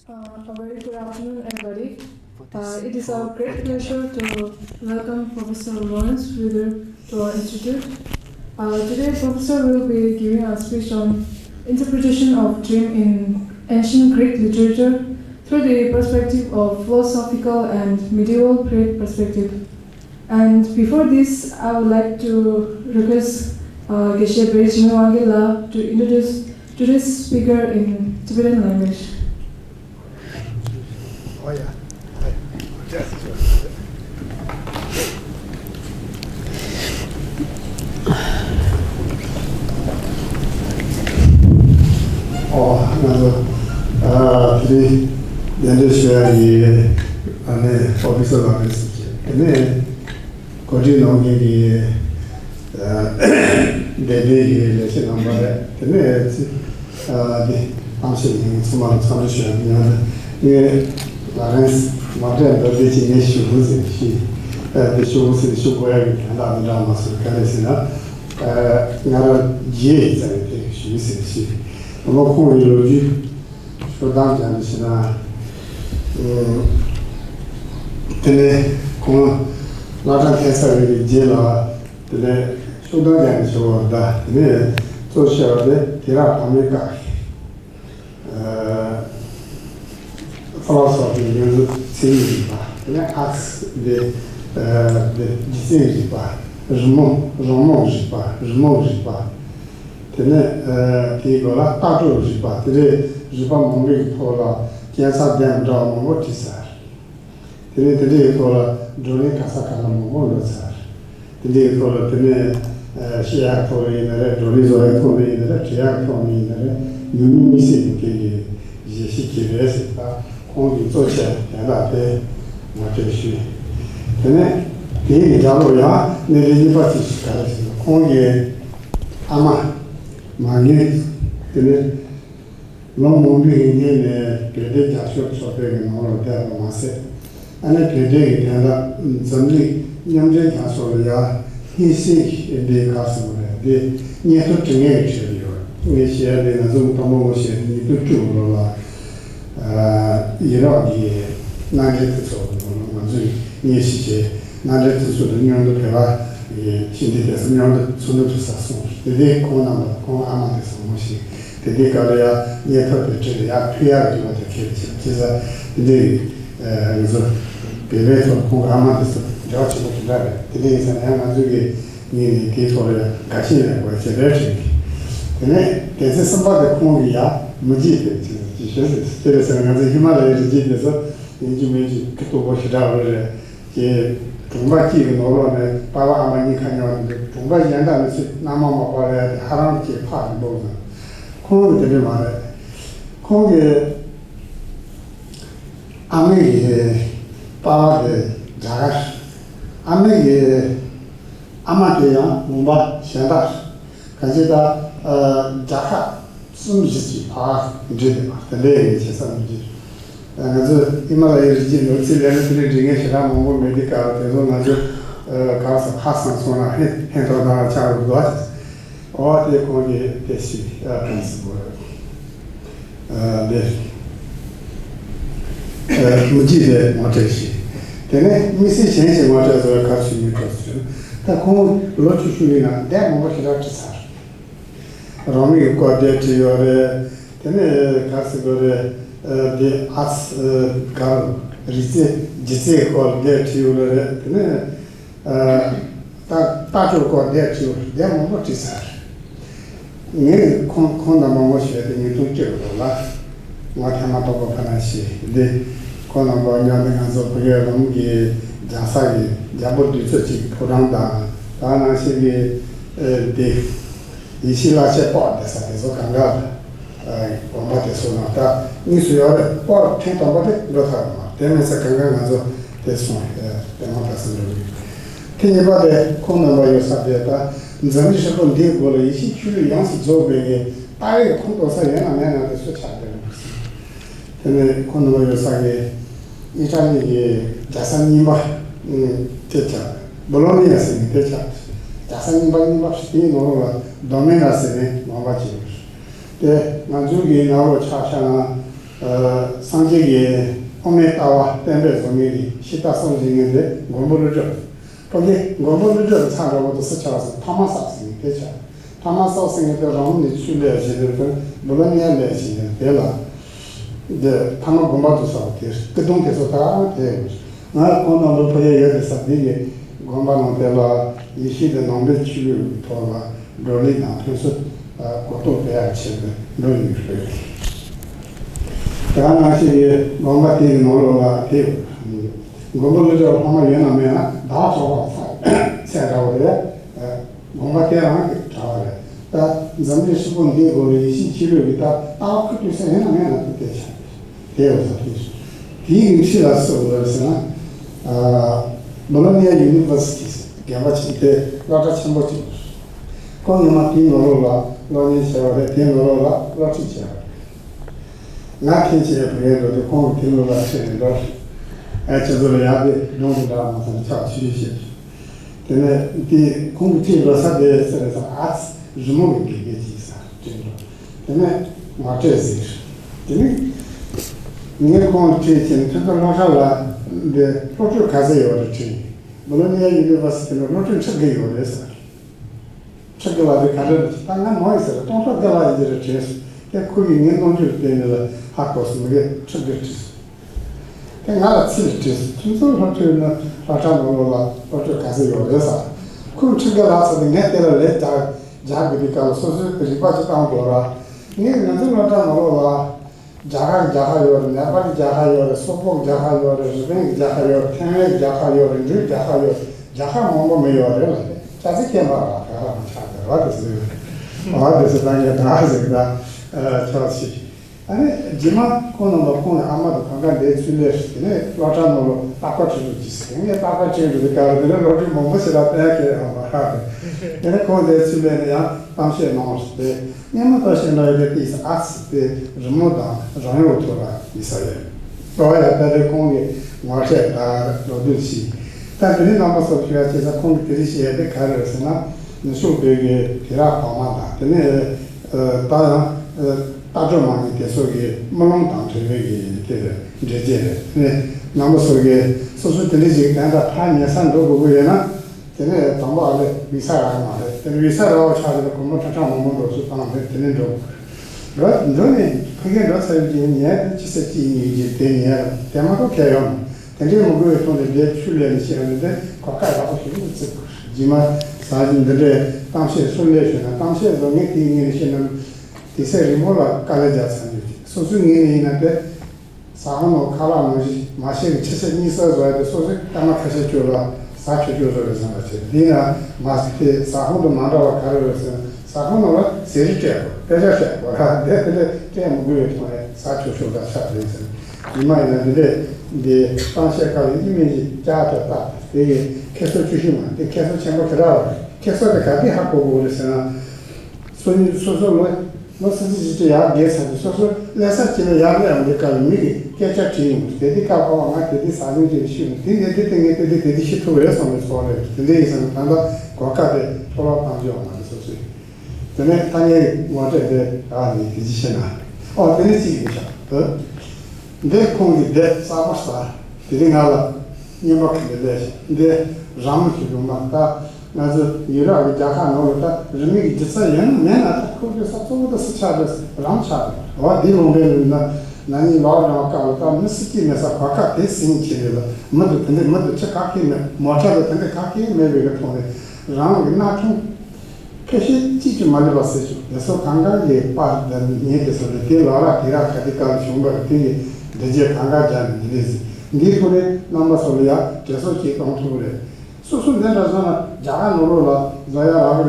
A very good afternoon, everybody. It is our great pleasure to welcome Professor Laurence Wuidar to our institute. Today, Professor will be giving a speech on interpretation of dream in ancient Greek literature through the perspective of philosophical and medieval Greek perspective. And before this, I would like to request Geshe Berichinwangila to introduce today's speaker in Tibetan language. Oh yeah. Today, the industry and officer of this, and then continue on the daily lesson number, and then the answering some solution. Laurence Wuidar the teaching issue she the shows the show and other dramas Karesina Nara J she is she local eulogy so down and Sina Tene con Latin cancer jail the show down and show that so shall the Tira America philosophy uses theory, acts the disease, remove, Tigola, Tato, today, Jipa Mombi Pola, Kiasa Dam Drum, Motisar. Today, Pola, Johnny Casacana Molosar. Today, Pola, Shia Tori in the red, Dorizo Tori in the red, Chia Tori in the red, you miss it, Jessica Recipa. On the social and that day, what is she? Then, the Jaloya, the Parties, only Ama, Magnet, the long movie in the Predata shop shopping and all of that, Massa, and a Predate and suddenly young Jasoya, he sick in the customer, the near to nature, we share the Zoom promotion, the two. Iraqi Naget of Mazui, Nishi, Naget to the Nyon Pera, Shindikas Nyon Sunu Sasson, the day Kona, Kon Amatis Moshi, the day Galea, near perpetually, Apia, the case, the day is a Bereto, Kon Amatis, George Mokilari, the day is an Amazuki, near the gate for a Kashina, or Cheverchik. The name, there's somebody Kongia, Mujib. There is another Himalaya genius in Jimmy Kitoboshida, Tumbaki and Olone, Pava Amani Canyon, Tumba Yanda, Namama, Haramki Park Bosa. Kong the Rimare. Kong Ami Pava de Jagash, Ami Amatea, Mumba, Shandash, consider Jaka. Some just are in the ladies, some and Himalaya region, Chilean, medical, the cars of Hassan Sona, hand on our child got or they call the principle. The Mujide Moteshi. Then Missy change what as a country question. The cone Lotushulina, that what he got to say. Romy got there to your category, the arts girl, Jesse got there to your Tato got there to them. What is her? Near Kondamoshi, the new two what Hamato Panashi, the Konambo of Rangi, Jasagi, Jabu Suchi, Kuranda, Varanasi, the Isila Chepot, the Sakizokanga, Omate Sonata, Nisuya, or Tentabate, Rotama, then it's a Kangazo, this one, the Montasuri. Can you buy the Konamba Yosabeta, Zamisha from Diego, Ishi, Yansi Zobe, I Kondosa, and man of the switch. Then the Konamba Yosage, Italy, Jasanima, Techa, Bologna, Techa. Jasanima, Spin or Dominasine, Mavachi. The Nazugi now Chashana, 상제기 오메타와 템베 소미리 시타 성징인데 고모르죠. 거기 고모르죠 상가부터 스쳐서 타마사스니 되죠. 타마사스니도 라운드 출려지는 물론이야 내지는 되라. 이제 타마 공부도 사게 그동에서 다 돼. 나 오늘 보여 여기서 되게 공부는 되라 이 시대 농대 치료 도와 로리나 그래서 고토 배아치는 로리 그래. 바라나시 공부에 놀러가 되고 공부를 하면 연하면 다 좋아. 세라오래 공부에 하는 게 좋아요. 다 잠시 10분 뒤에 우리 치료기다 다 그렇게 생각하면 되죠. 되어서 이 임시라서 그래서 Bologna University 개발치 때 라자 첨부지 거기만 비노로라 로니 세월에 비노로라 로치죠 나킨지에 브레로도 공 비노로라 세는도 애초도 야비 농다 무슨 차치시 근데 이 공부티로 사대에서 아스 주목이 되지사 근데 마트에서 근데 니가 공부티는 그거 놓아라 근데 프로젝트 가세요 그렇지 Bologna University로 노트 책이요 그래서 책을 가르쳐 당한 뭐 있어요 또 가라 이제 그래서 거기 있는 돈들 때문에 학교에서 그게 책이지 내가 치르지 무슨 소리는 하자고라 프로젝트 가세요 그래서 그 책을 가서 내가 내가 자기가 소소 리바지 당 거라 네 나도 나타나라 자하요, 네팔 자하요, 소폭 자하요, 스페인 자하요, 태백 자하요, 인도 자하요, 자하 뭐뭐요. 자세히 말아. 그래서 당연히 다 하세요. 저시. 아니 지마 코노 아마도 강간데 줄레스네 라자노로 바꿔주고 있어요. 이게 바꿔주고 가르는 로지 뭐뭐시라 때게 하마. 얘네 코데 줄레냐 당시에 나왔을 때 내가 신나게 있어 아스때 주모다 자유토라 있어요. 또야 다들 공이 와서 다 로드시. 다들 남아서 피하지서 공이 들이시에 가르스나 수백에 기라 파마다. 근데 다저만이 계속이 물론당처럼 이제 네 남아서게 소소들이 간다 파냐 산도 보고에나 근데 담바에 비사가 말해. 근데 비사라고 차리고 뭐 차차 뭐도 수상한데 되는 거. 너네 그게 너서지니 지세지 이제 되냐. 대마도 개요. 근데 뭐그 돈에 출연이 시는데 가까이 가고 싶은 지마 사진들에 당시에 솔레션은 당시에 너네 뒤에 시는 디세 리모라 깔려졌어요. 소수님이 있는데 사람은 칼라무지 마시기 채색이 있어서 소수 담아가서 줘라. 사초조를 생각해. 네가 마스크 사후도 만들어 가르쳐서 사후는 세리죠. 그래서 뭐라 근데 좀 그게 사초조가 찾아서 이마에는데 이제 방식하고 이미지 짜졌다. 이게 계속 주시면 계속 챙겨 들어. 계속 가게 하고 그래서 손이 소소로 무슨 야 계산 소소 레서치는 야를 아무리까 미리 깨짝지 데디카 보면 데디 사진이 쉬운 데디 데디 시토에서 소리 근데 이상 단다 과카데 돌아가죠 소소 근데 당연히 뭐제 아니 디지셔나 근데 지금이죠 내 공기 내 사바스타 디링하라 니마크데 근데 잠을 좀 막다 나서 이라고 자가 놓다 주민이 됐어요. 내가 그거서 또도 스차르스 람차. 디롱벨은 나니 와라가 까 미스키면서 과카 대신치를 모두 근데 모두 착각이면 뭐라도 근데 각이 매비가 통해. 람 나좀 패시 지지 말아봤어요. 그래서 강가에 빠른 얘기에서 대라라 기라 카디카 shum바 되게 대제 강가자 이래서 니소에 남아서야 계속 지통투래. 소소 내려서는 자가 놀러라 자야라고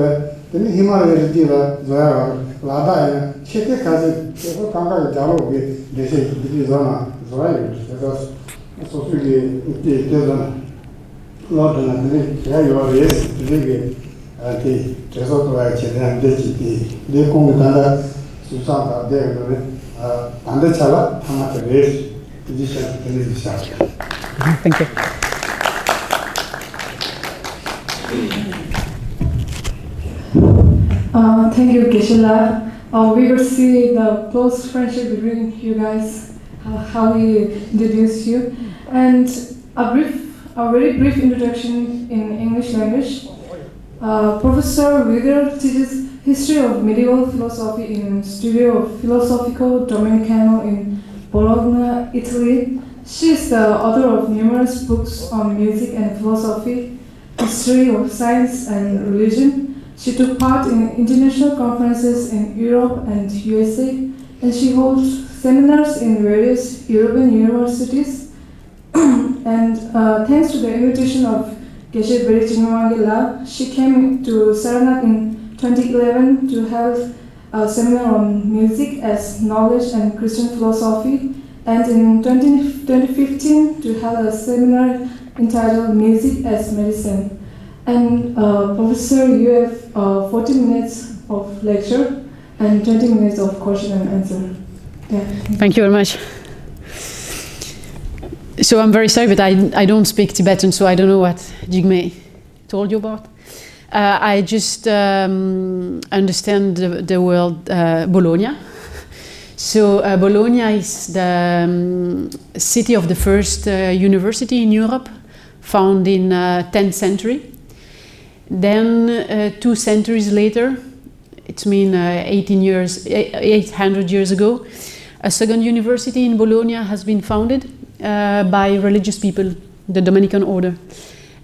근데 히말라야 지라 자야 라다에 체크까지 계속 강가에 자로게 대세 비디잖아 자야 그래서 소소게 이때 되잖아 로드나들이 야요레 되게 아티 계속 돌아야 제대로 되지 내 공부 단다 수상다 되거든 반대차라 하나도 레스 디지션 되지사 Thank you. Thank you, Geshe-la. We could see the close friendship between you guys how he introduced you, and a very brief introduction in English language. Professor Wuidar teaches history of medieval philosophy in Studio Filosofico Domenicano in Bologna, Italy. She is the author of numerous books on music and philosophy, history of science and religion. She took part in international conferences in Europe and USA, and she holds seminars in various European universities. And thanks to the invitation of Geshe Berichinwange Lab, she came to Sarnath in 2011 to hold a seminar on music as knowledge and Christian philosophy, and in 2015 to hold a seminar entitled Music as Medicine. And Professor, you have 40 minutes of lecture and 20 minutes of question and answer. Yeah. Thank you very much. So I'm very sorry, but I don't speak Tibetan, so I don't know what Jigme told you about. I just understand the word Bologna. So Bologna is the city of the first university in Europe, found in 10th century. Then 2 centuries later, it's mean 800 years ago, a second university in Bologna has been founded by religious people, the Dominican order.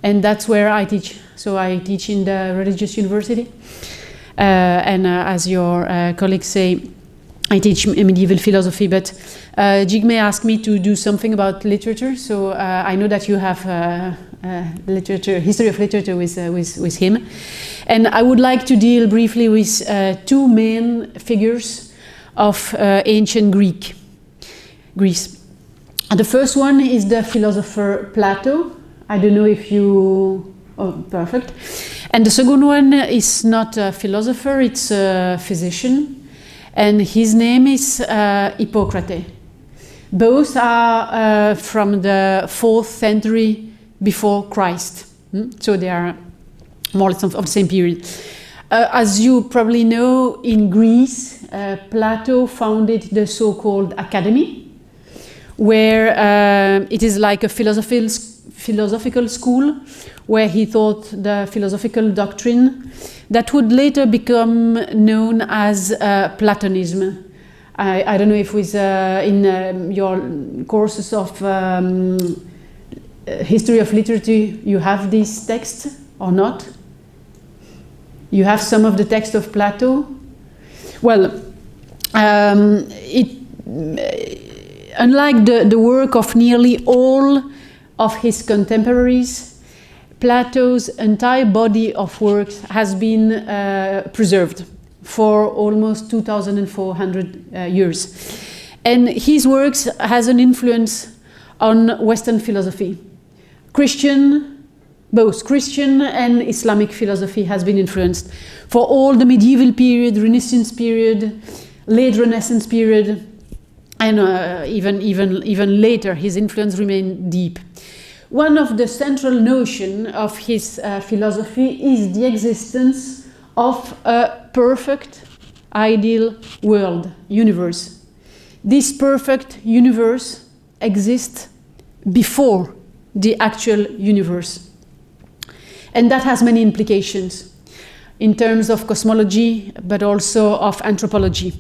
And that's where I teach. So I teach in the religious university. And as your colleagues say, I teach medieval philosophy, but Jigme asked me to do something about literature, so I know that you have history of literature with him. And I would like to deal briefly with 2 main figures of ancient Greece. And the first one is the philosopher Plato. I don't know if you... Oh, perfect. And the second one is not a philosopher, it's a physician. And his name is Hippocrates. Both are from the 4th century before Christ. So they are more or less of the same period. As you probably know, in Greece, Plato founded the so-called academy, where it is like a philosophical school, where he taught the philosophical doctrine that would later become known as Platonism. I don't know if with in your courses of history of literature you have these texts or not. You have some of the text of Plato. Well, unlike the work of nearly all of his contemporaries, Plato's entire body of works has been preserved for almost 2,400 years. And his works has an influence on Western philosophy. Both Christian and Islamic philosophy has been influenced. For all the medieval period, Renaissance period, late Renaissance period, and even later, his influence remained deep. One of the central notions of his philosophy is the existence of a perfect, ideal world, universe. This perfect universe exists before the actual universe. And that has many implications in terms of cosmology, but also of anthropology.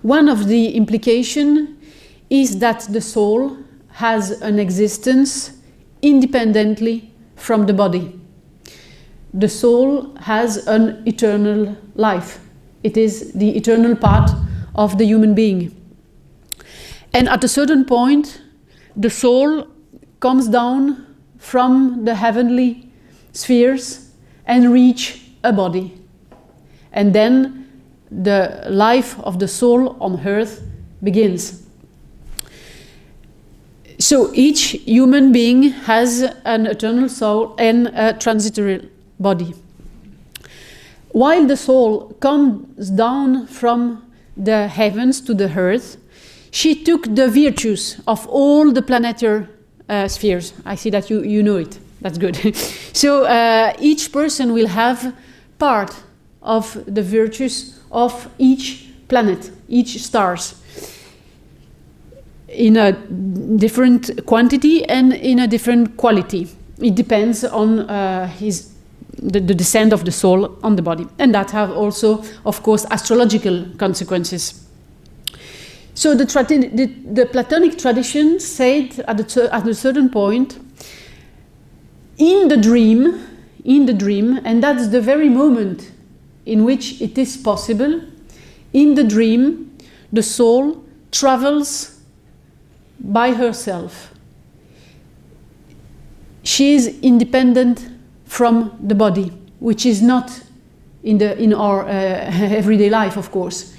One of the implications is that the soul has an existence independently from the body. The soul has an eternal life. It is the eternal part of the human being. And at a certain point, the soul comes down from the heavenly spheres and reach a body. And then the life of the soul on earth begins. So each human being has an eternal soul and a transitory body. While the soul comes down from the heavens to the earth, she took the virtues of all the planetary spheres. I see that you know it. That's good. So each person will have part of the virtues of each planet, each stars. in a different quantity and in a different quality. It depends on the descent of the soul on the body. And that have also, of course, astrological consequences. So the Platonic tradition said at a certain point, in the dream, and that's the very moment in which it is possible, in the dream, the soul travels by herself. She is independent from the body, which is not in our everyday life, of course.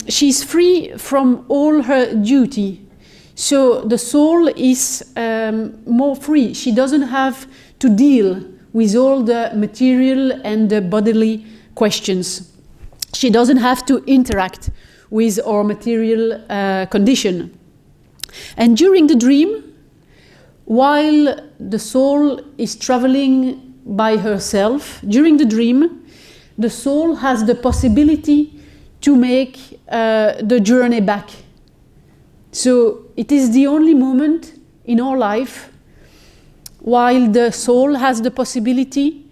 She's free from all her duty. So the soul is more free. She doesn't have to deal with all the material and the bodily questions. She doesn't have to interact with our material condition. And during the dream, while the soul is traveling by herself, during the dream, the soul has the possibility to make the journey back. So it is the only moment in our life while the soul has the possibility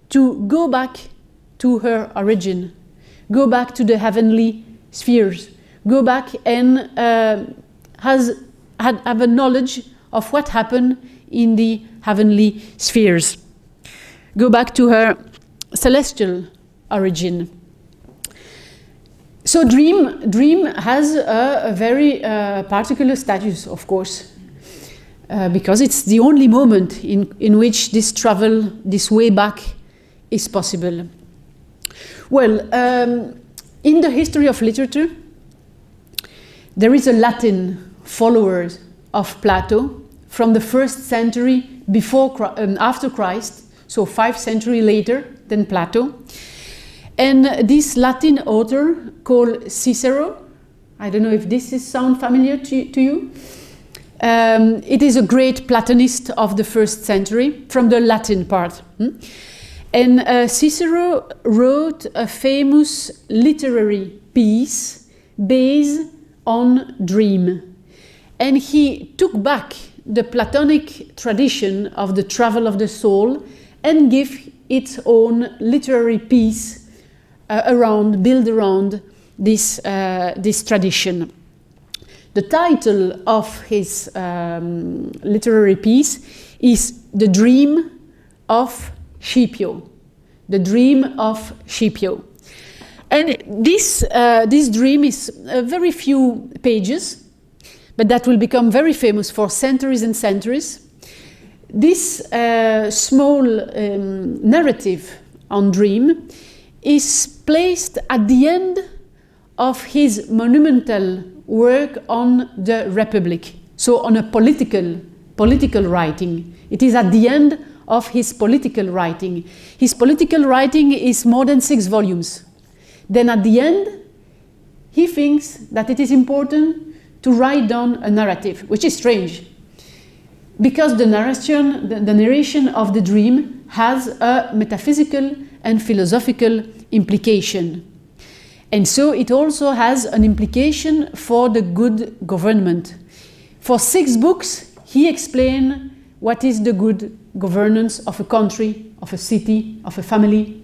to go back to her origin, go back to the heavenly spheres, go back and have a knowledge of what happened in the heavenly spheres, go back to her celestial origin. So dream has a very particular status, of course, because it's the only moment in which this travel, this way back, is possible. Well, in the history of literature, there is a Latin follower of Plato from the 1st century after Christ, so 5 centuries later than Plato. And this Latin author called Cicero, I don't know if this sound familiar to you. It is a great Platonist of the 1st century, from the Latin part. And Cicero wrote a famous literary piece based on dream. And he took back the Platonic tradition of the travel of the soul and gave its own literary piece built around this tradition. The title of his literary piece is The Dream of Scipio. The Dream of Scipio. And this dream is very few pages, but that will become very famous for centuries and centuries. This small narrative on dream is placed at the end of his monumental work on the Republic, so on a political writing. It is at the end of his political writing. His political writing is more than 6 volumes. Then at the end, he thinks that it is important to write down a narrative, which is strange, because the narration of the dream has a metaphysical and philosophical implication. And so it also has an implication for the good government. For 6 books, he explains what is the good governance of a country, of a city, of a family.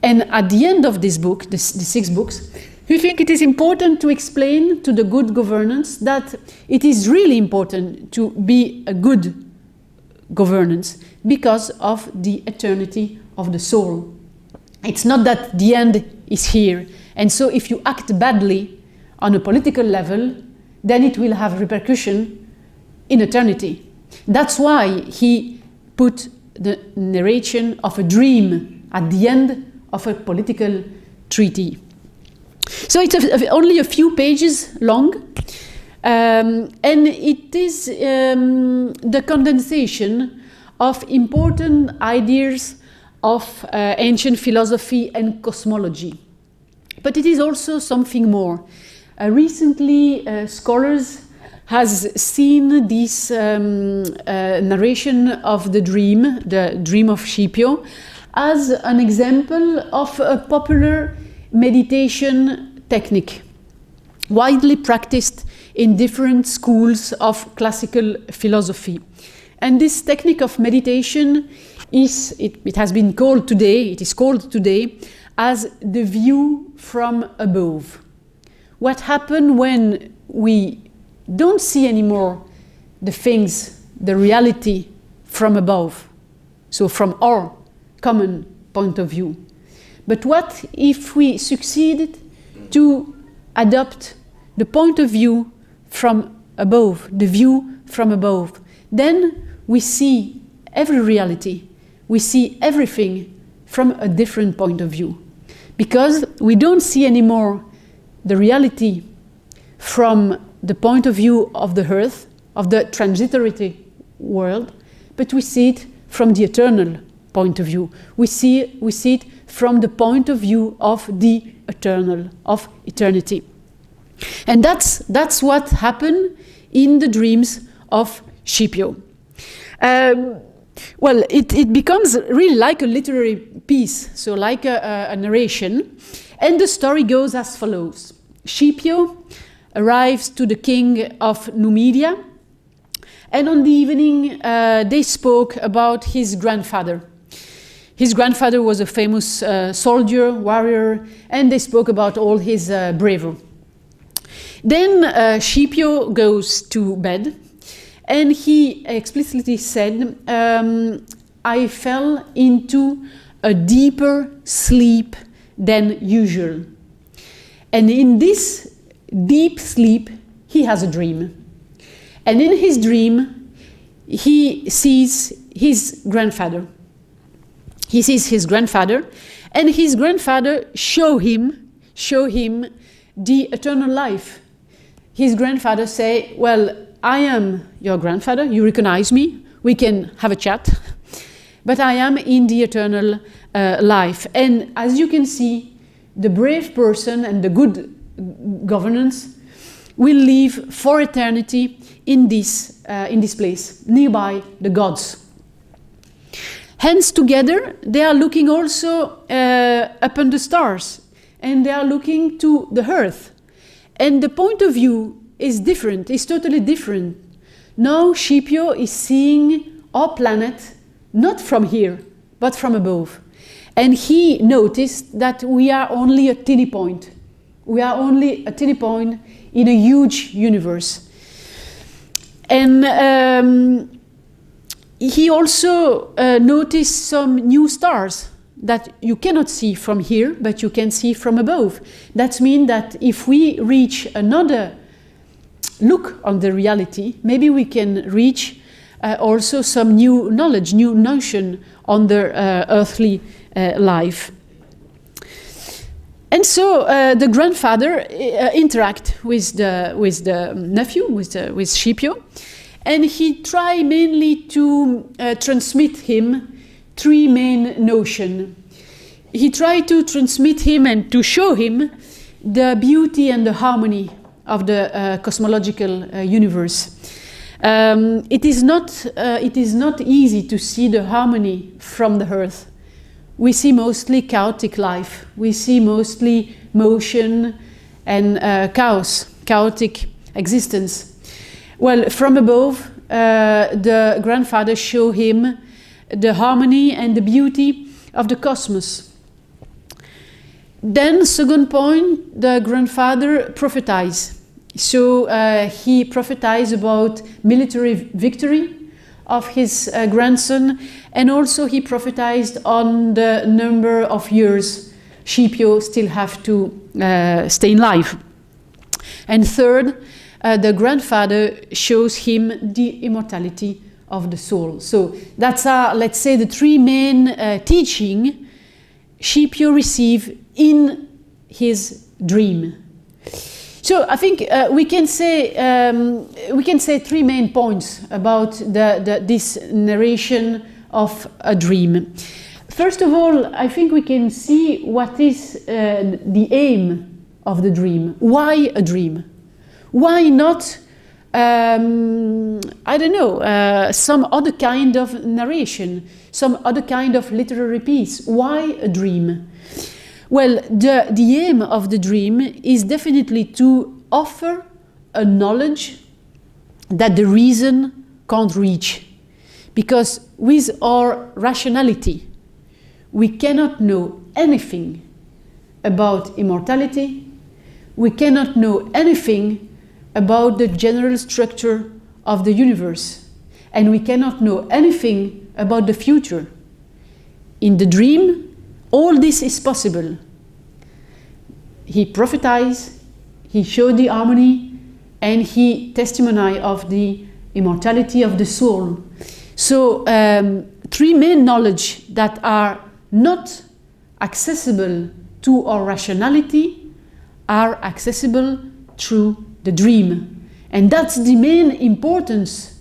And at the end of this book, the 6 books, we think it is important to explain to the good governance that it is really important to be a good governance because of the eternity of the soul. It's not that the end is here. And so if you act badly on a political level, then it will have repercussion in eternity. That's why he put the narration of a dream at the end of a political treaty. So it's only a few pages long, and it is the condensation of important ideas of ancient philosophy and cosmology. But it is also something more. Recently, scholars has seen this narration of the dream of Scipio, as an example of a popular meditation technique. widely practiced in different schools of classical philosophy. And this technique of meditation it has been called today, it is called today as the view from above. What happens when we don't see anymore the things, the reality from above, so from our common point of view? But what if we succeeded to adopt the point of view from above, the view from above? Then we see every reality, we see everything from a different point of view. Because we don't see anymore the reality from the point of view of the earth, of the transitory world, but we see it from the eternal point of view. We see it from the point of view of the eternal, of eternity. And that's what happened in the dreams of Scipio. Well, it becomes really like a literary piece, so like a narration. And the story goes as follows. Scipio arrives to the king of Numidia, and on the evening they spoke about his grandfather. His grandfather was a famous soldier, warrior, and they spoke about all his bravery. Then Scipio goes to bed, and he explicitly said, I fell into a deeper sleep than usual. And in this deep sleep, he has a dream. And in his dream, he sees his grandfather. He sees his grandfather, and his grandfather show him the eternal life. His grandfather say, well, I am your grandfather, you recognize me, we can have a chat, but I am in the eternal life. And as you can see, the brave person and the good governance will live for eternity in this place, nearby the gods. Hence, together, they are looking also upon the stars, and they are looking to the earth. And the point of view is different, is totally different. Now Scipio is seeing our planet not from here, but from above. And he noticed that we are only a teeny point. We are only a teeny point in a huge universe. And he also noticed some new stars that you cannot see from here, but you can see from above. That means that if we reach another look on the reality, maybe we can reach also some new knowledge, new notion on the earthly life. And so the grandfather interact with the nephew, with Scipio, and he tried mainly to transmit him three main notions. He tried to transmit him and to show him the beauty and the harmony of the cosmological universe. It is not easy to see the harmony from the earth. We see mostly chaotic life. We see mostly motion and chaos, chaotic existence. Well, from above, the grandfather showed him the harmony and the beauty of the cosmos. Then, second point, the grandfather prophesied. So he prophesied about military victory of his grandson, and also he prophesied on the number of years Scipio still have to stay in life. And third, the grandfather shows him the immortality of the soul. So that's, let's say, the three main teaching Scipio received in his dream. So I think we can say three main points about this narration of a dream. First of all, I think we can see what is the aim of the dream. Why a dream? Why not, I don't know, some other kind of narration, some other kind of literary piece? Why a dream? Well, the aim of the dream is definitely to offer a knowledge that the reason can't reach. Because with our rationality, we cannot know anything about immortality, we cannot know anything about the general structure of the universe, and we cannot know anything about the future. In the dream, all this is possible. He prophesied, he showed the harmony, and he testified of the immortality of the soul. So, three main knowledge that are not accessible to our rationality are accessible through the dream. And that's the main importance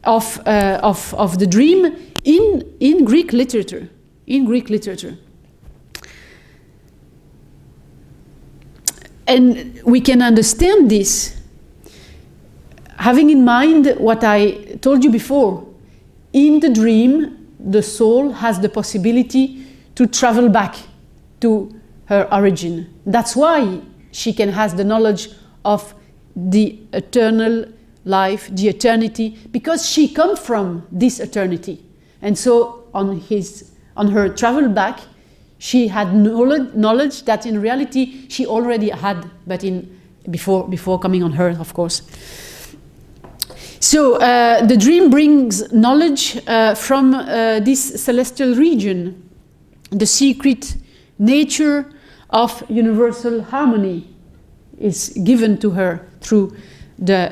of the dream in Greek literature. In Greek literature. And we can understand this having in mind what I told you before. In the dream, the soul has the possibility to travel back to her origin. That's why she can have the knowledge of the eternal life, the eternity, because she comes from this eternity. And so on her travel back, she had knowledge that in reality she already had, but before coming on earth, of course. So the dream brings knowledge from this celestial region, the secret nature of universal harmony is given to her through the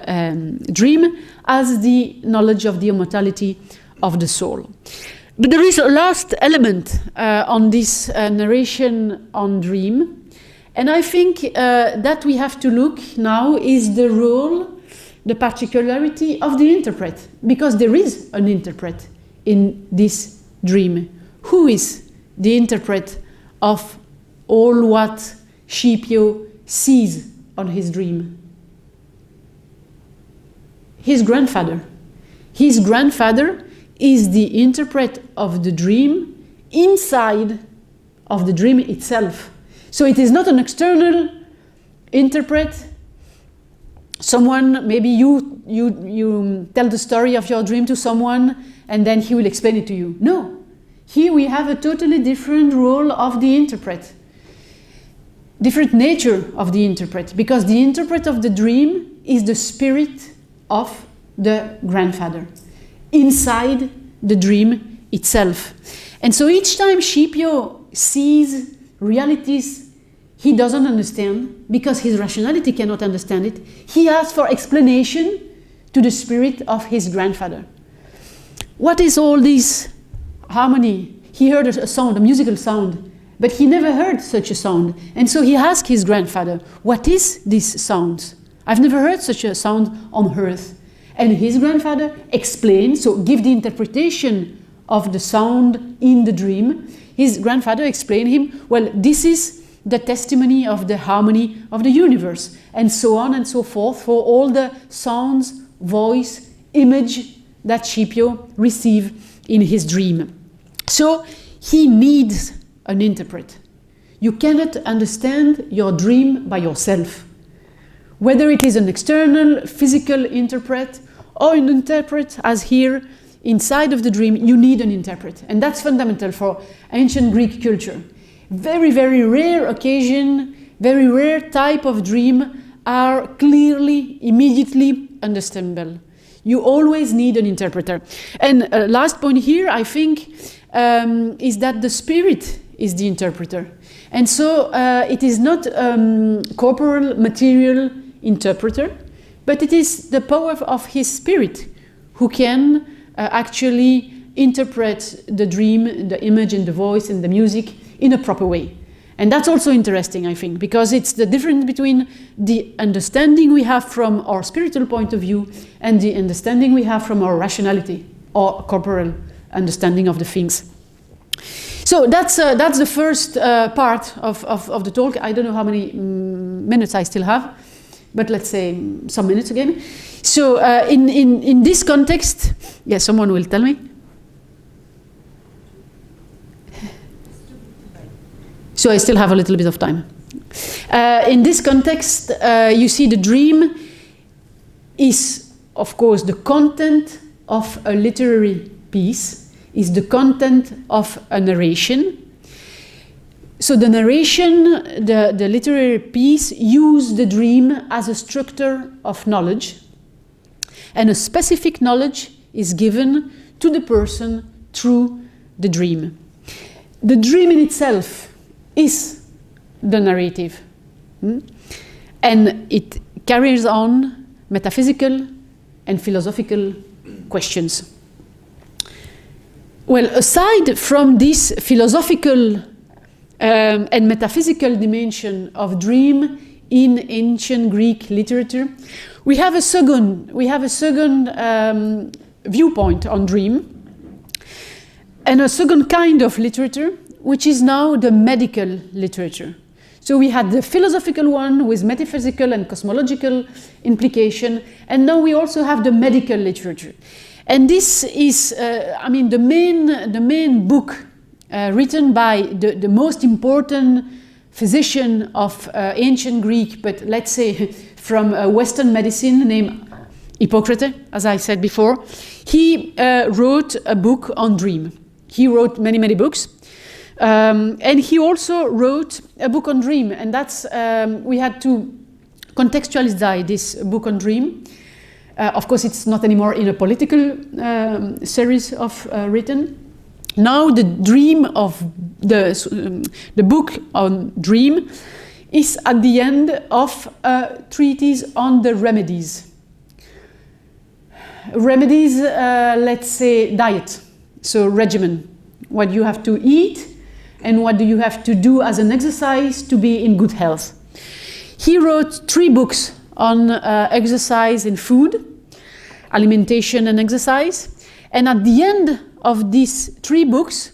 dream as the knowledge of the immortality of the soul. But there is a last element on this narration on dream, and I think that we have to look now is the role, the particularity of the interpret, because there is an interpret in this dream. Who is the interpret of all what Scipio sees on his dream? His grandfather. His grandfather is the interpret of the dream inside of the dream itself. So it is not an external interpret. Someone, maybe you tell the story of your dream to someone and then he will explain it to you. No. Here we have a totally different role of the interpret. Different nature of the interpret, because the interpret of the dream is the spirit of the grandfather inside the dream itself. And so each time Scipio sees realities he doesn't understand, because his rationality cannot understand it, he asks for explanation to the spirit of his grandfather. What is all this harmony? He heard a sound, a musical sound, but he never heard such a sound. And so he asked his grandfather, what is this sound? I've never heard such a sound on earth. And his grandfather explained, so give the interpretation of the sound in the dream. His grandfather explained him, well, this is the testimony of the harmony of the universe, and so on and so forth, for all the sounds, voice, image that Scipio received in his dream. So he needs an interpret. You cannot understand your dream by yourself. Whether it is an external, physical interpret, or an interpret as here, inside of the dream, you need an interpret. And that's fundamental for ancient Greek culture. Very, very rare occasion, very rare type of dream are clearly, immediately understandable. You always need an interpreter. And last point here, I think, is that the spirit is the interpreter. And so it is not corporal, material interpreter, but it is the power of his spirit who can actually interpret the dream, the image and the voice and the music in a proper way. And that's also interesting, I think, because it's the difference between the understanding we have from our spiritual point of view and the understanding we have from our rationality or corporal understanding of the things. So that's the first part of the talk. I don't know how many minutes I still have, but let's say some minutes again. So in this context, yes, someone will tell me. So I still have a little bit of time. In this context, you see the dream is, of course, the content of a literary piece, is the content of a narration. So the narration, the literary piece, use the dream as a structure of knowledge, and a specific knowledge is given to the person through the dream. The dream in itself is the narrative, and it carries on metaphysical and philosophical questions. Well, aside from this philosophical and metaphysical dimension of dream in ancient Greek literature, we have a second viewpoint on dream, and a second kind of literature, which is now the medical literature. So we had the philosophical one with metaphysical and cosmological implication, and now we also have the medical literature. And this is, the main book written by the most important physician of ancient Greek, but let's say from Western medicine, named Hippocrates, as I said before. He wrote a book on dream. He wrote many, many books. And he also wrote a book on dream, and that's, we had to contextualize this book on dream. Of course, it's not anymore in a political series of written. Now the dream of the book on dream is at the end of a treatise on the remedies. Remedies, let's say diet, so regimen, what you have to eat and what do you have to do as an exercise to be in good health. He wrote 3 books on exercise and food, alimentation and exercise, and at the end of these 3 books,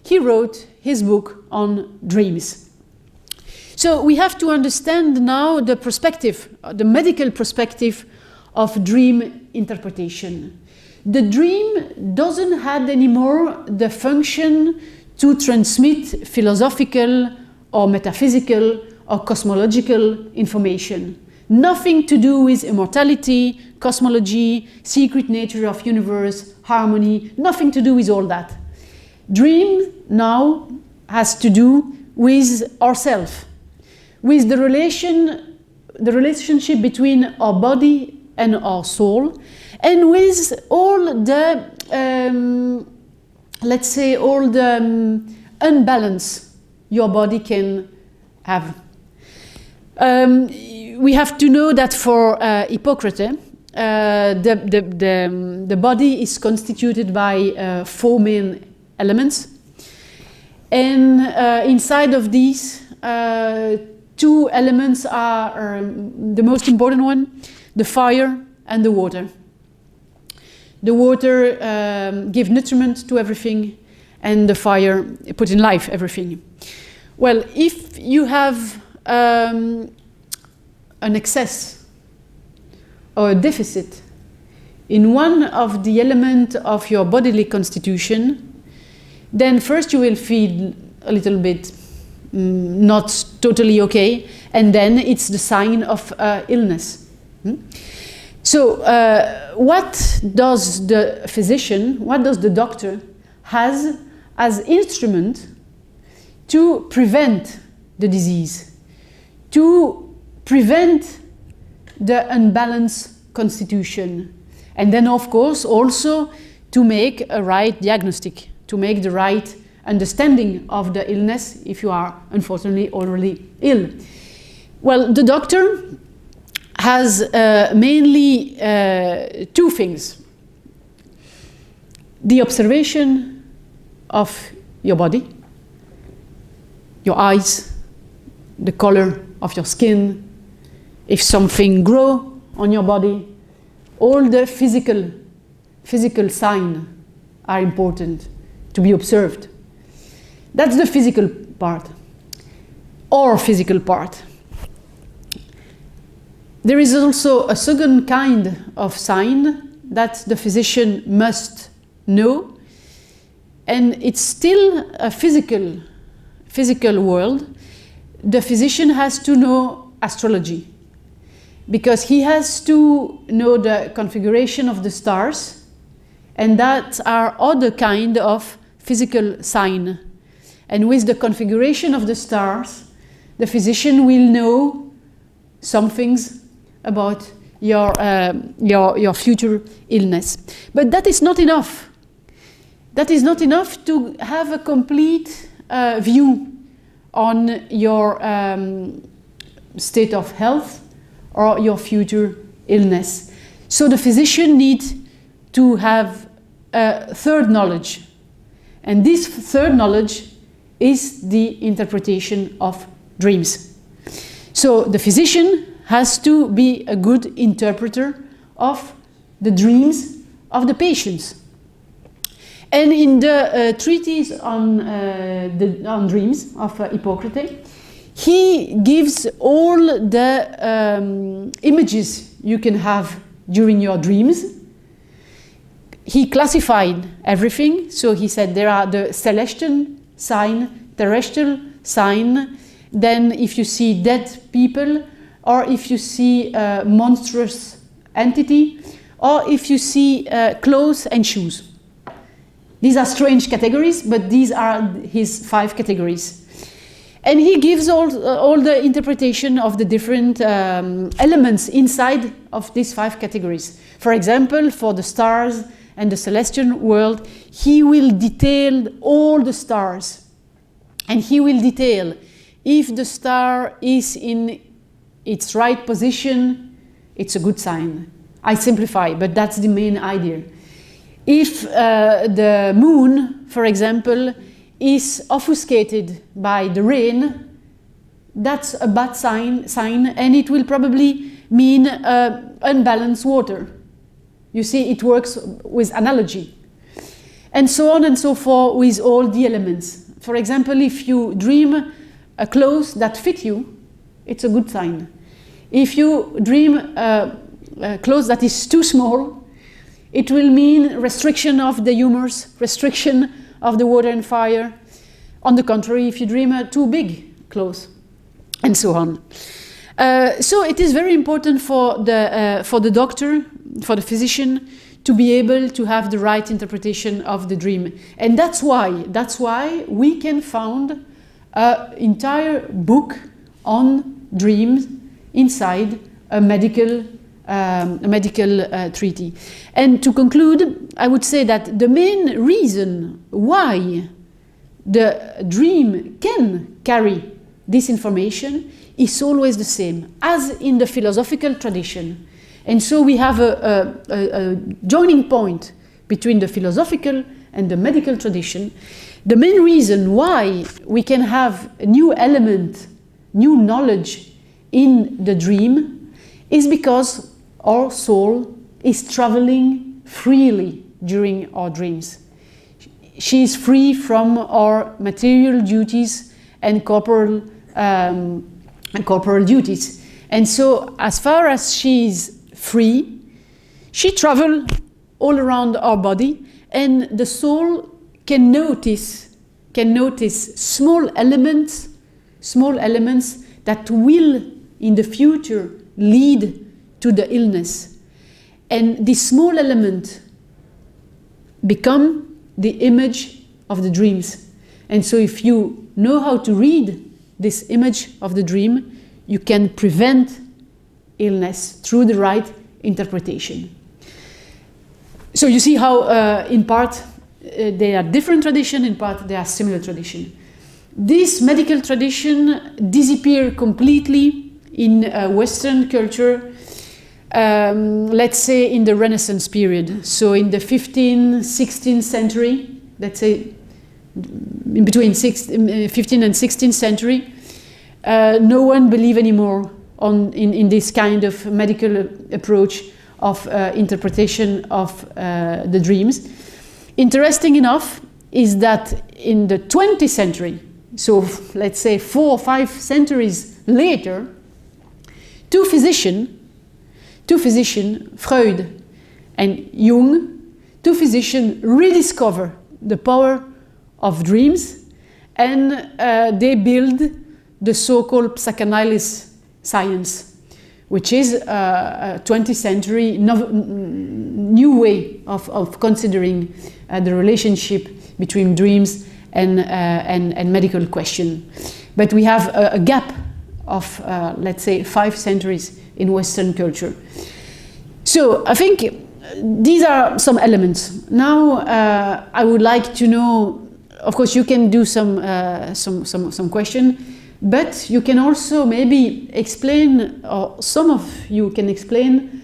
he wrote his book on dreams. So we have to understand now the perspective, the medical perspective of dream interpretation. The dream doesn't have anymore the function to transmit philosophical or metaphysical or cosmological information. Nothing to do with immortality, cosmology, secret nature of universe, harmony, nothing to do with all that. Dream now has to do with ourselves, with the relationship between our body and our soul, and with all the, let's say, all the unbalance your body can have. We have to know that for Hippocrates, the body is constituted by 4 main elements, and inside of these, 2 elements are the most important one: the fire and the water. The water gives nutriment to everything, and the fire put in life everything. Well, if you have an excess or a deficit in one of the elements of your bodily constitution, then first you will feel a little bit not totally okay, and then it's the sign of illness. So what does the physician, what does the doctor has as instrument to prevent the disease, to prevent the unbalanced constitution, and then of course also to make a right diagnostic, to make the right understanding of the illness if you are unfortunately already ill. Well, the doctor has mainly 2 things: the observation of your body, your eyes, the color of your skin, if something grows on your body, all the physical signs are important to be observed. That's the physical part, or physical part. There is also a second kind of sign that the physician must know, and it's still a physical world. the physician has to know astrology, because he has to know the configuration of the stars, and that are other kind of physical sign. And with the configuration of the stars, the physician will know some things about your future illness. But that is not enough. That is not enough to have a complete view on your state of health or your future illness. So the physician needs to have a third knowledge. And this third knowledge is the interpretation of dreams. So the physician has to be a good interpreter of the dreams of the patients. And in the treatise on dreams of Hippocrates, he gives all the images you can have during your dreams. He classified everything. So he said there are the celestial sign, terrestrial sign. Then if you see dead people, or if you see a monstrous entity, or if you see clothes and shoes. These are strange categories, but these are his 5 categories. And he gives all the interpretation of the different elements inside of these 5 categories. For example, for the stars and the celestial world, he will detail all the stars. And he will detail if the star is in its right position, it's a good sign. I simplify, but that's the main idea. If the moon, for example, is obfuscated by the rain, that's a bad sign, and it will probably mean unbalanced water. You see, it works with analogy. And so on and so forth with all the elements. For example, if you dream a clothes that fit you, it's a good sign. If you dream a clothes that is too small, it will mean restriction of the humors, restriction of the water and fire. On the contrary, if you dream a too big clothes, and so on. So it is very important for the doctor, for the physician, to be able to have the right interpretation of the dream. And that's why we can found an entire book on dreams inside a medical treaty. And to conclude, I would say that the main reason why the dream can carry this information is always the same, as in the philosophical tradition. And so we have a joining point between the philosophical and the medical tradition. The main reason why we can have a new element, new knowledge in the dream is because our soul is traveling freely during our dreams. She is free from our material duties and corporal duties. And so as far as she is free, she travels all around our body, and the soul can notice small elements that will in the future lead to the illness. And these small elements become the image of the dreams. And so if you know how to read this image of the dream, you can prevent illness through the right interpretation. So you see how in part they are different tradition, in part they are similar tradition. This medical tradition disappeared completely in Western culture, let's say in the Renaissance period. So in the 15th, 16th century, let's say in between 15th and 16th century, no one believed anymore in this kind of medical approach of interpretation of the dreams. Interesting enough is that in the 20th century, so let's say 4 or 5 centuries later, two physicians, Freud and Jung, two physicians rediscover the power of dreams, and they build the so-called psychoanalysis science, which is a 20th century new way of considering the relationship between dreams and medical question. But we have a gap of, let's say, 5 centuries in Western culture. So I think these are some elements. Now I would like to know, of course you can do some question, but you can also maybe explain, or some of you can explain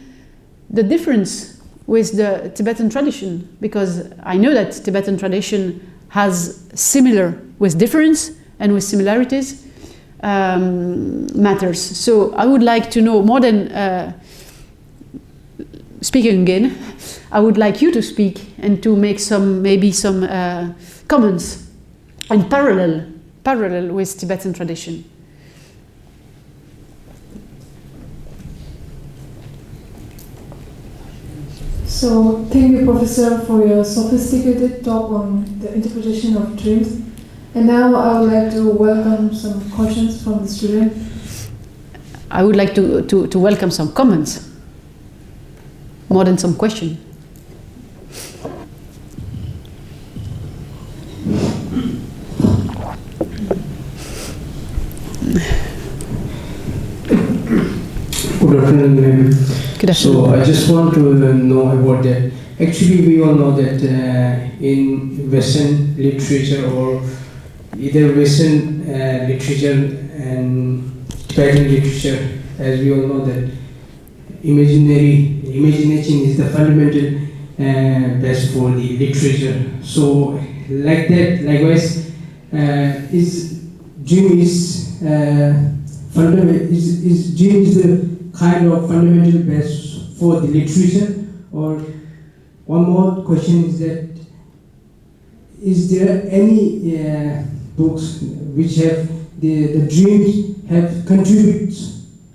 the difference with the Tibetan tradition, because I know that Tibetan tradition has similar with difference and with similarities matters. So I would like to know more than speaking again. I would like you to speak and to make maybe some comments and parallel with Tibetan tradition. So, thank you, Professor, for your sophisticated talk on the interpretation of dreams. And now I would like to welcome some questions from the student. I would like to welcome some comments, more than some questions. Good afternoon, ma'am. Good afternoon. So I just want to know about that. Actually, we all know that in Western literature, or either Western literature and Tibetan literature, as we all know that imagination is the fundamental base for the literature. So like that, likewise, is dream is the kind of fundamental base for the literature? Or one more question is that, is there any books which have the dreams have contributed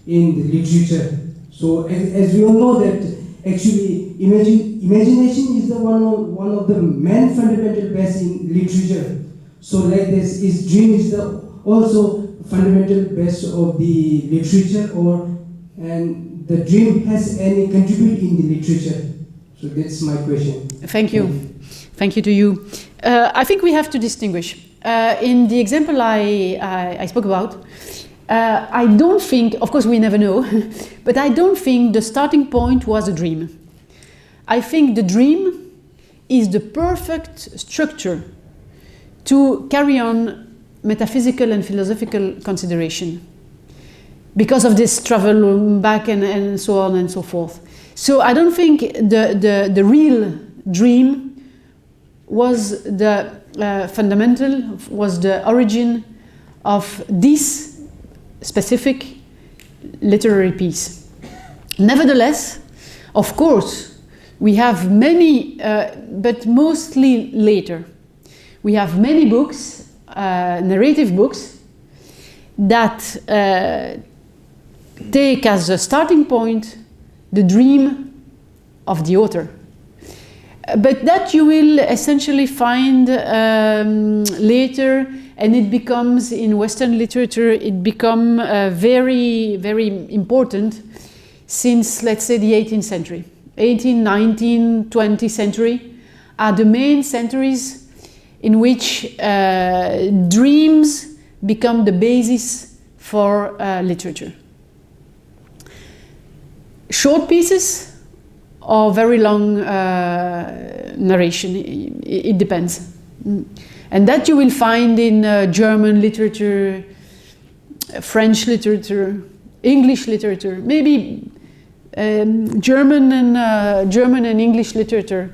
in the literature? So as we all know that actually imagination is the one of the main fundamental base in literature. So like this, is dream is the also fundamental base of the literature, or and the dream has any contribute in the literature? So that's my question. Thank you. Thank you to you. I think we have to distinguish. In the example I spoke about, I don't think, of course we never know, but I don't think the starting point was a dream. I think the dream is the perfect structure to carry on metaphysical and philosophical consideration, because of this travel back and so on and so forth. So I don't think the real dream was the fundamental, was the origin of this specific literary piece. Nevertheless, of course, we have many, but mostly later, we have many books, narrative books, that take as a starting point the dream of the author. But that you will essentially find later, and it becomes, in Western literature, it becomes very, very important since, let's say, the 18th century. 18th, 19th, 20th century are the main centuries in which dreams become the basis for literature. Short pieces or very long narration, it depends. And that you will find in German literature, French literature, English literature, maybe German and English literature,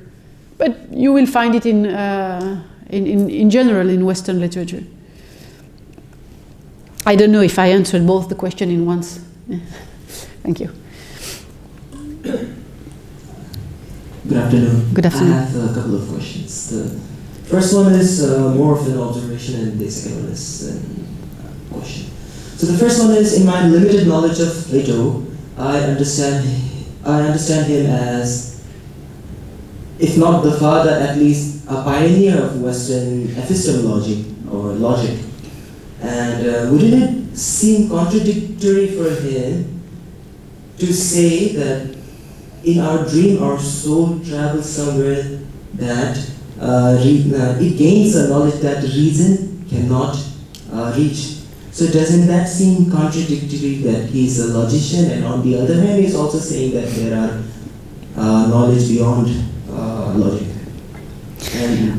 but you will find it in general in Western literature. I don't know if I answered both the question in once. Thank you. Good afternoon. Good afternoon. I have a couple of questions. The first one is more of an observation, and the second one is a question. So the first one is, in my limited knowledge of Plato, I understand him as, if not the father, at least a pioneer of Western epistemology or logic. And wouldn't it seem contradictory for him to say that in our dream our soul travels somewhere that it gains a knowledge that reason cannot reach. So doesn't that seem contradictory that he's a logician, and on the other hand he's also saying that there are knowledge beyond logic?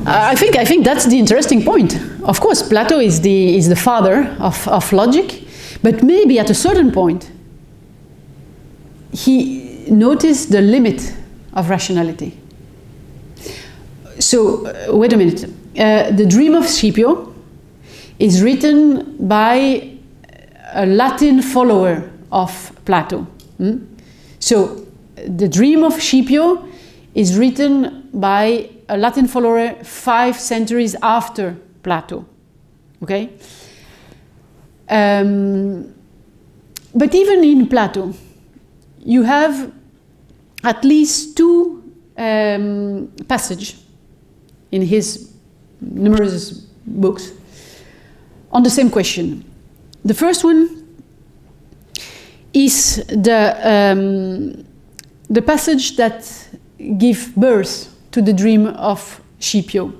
I think that's the interesting point. Of course, Plato is the father of logic, but maybe at a certain point he noticed the limit of rationality. So wait a minute. The Dream of Scipio is written by a Latin follower of Plato. So the Dream of Scipio is written by a Latin follower 5 centuries after Plato. Okay? But even in Plato, you have at least 2 passages in his numerous books on the same question. The first one is the passage that gives birth to the Dream of Scipio.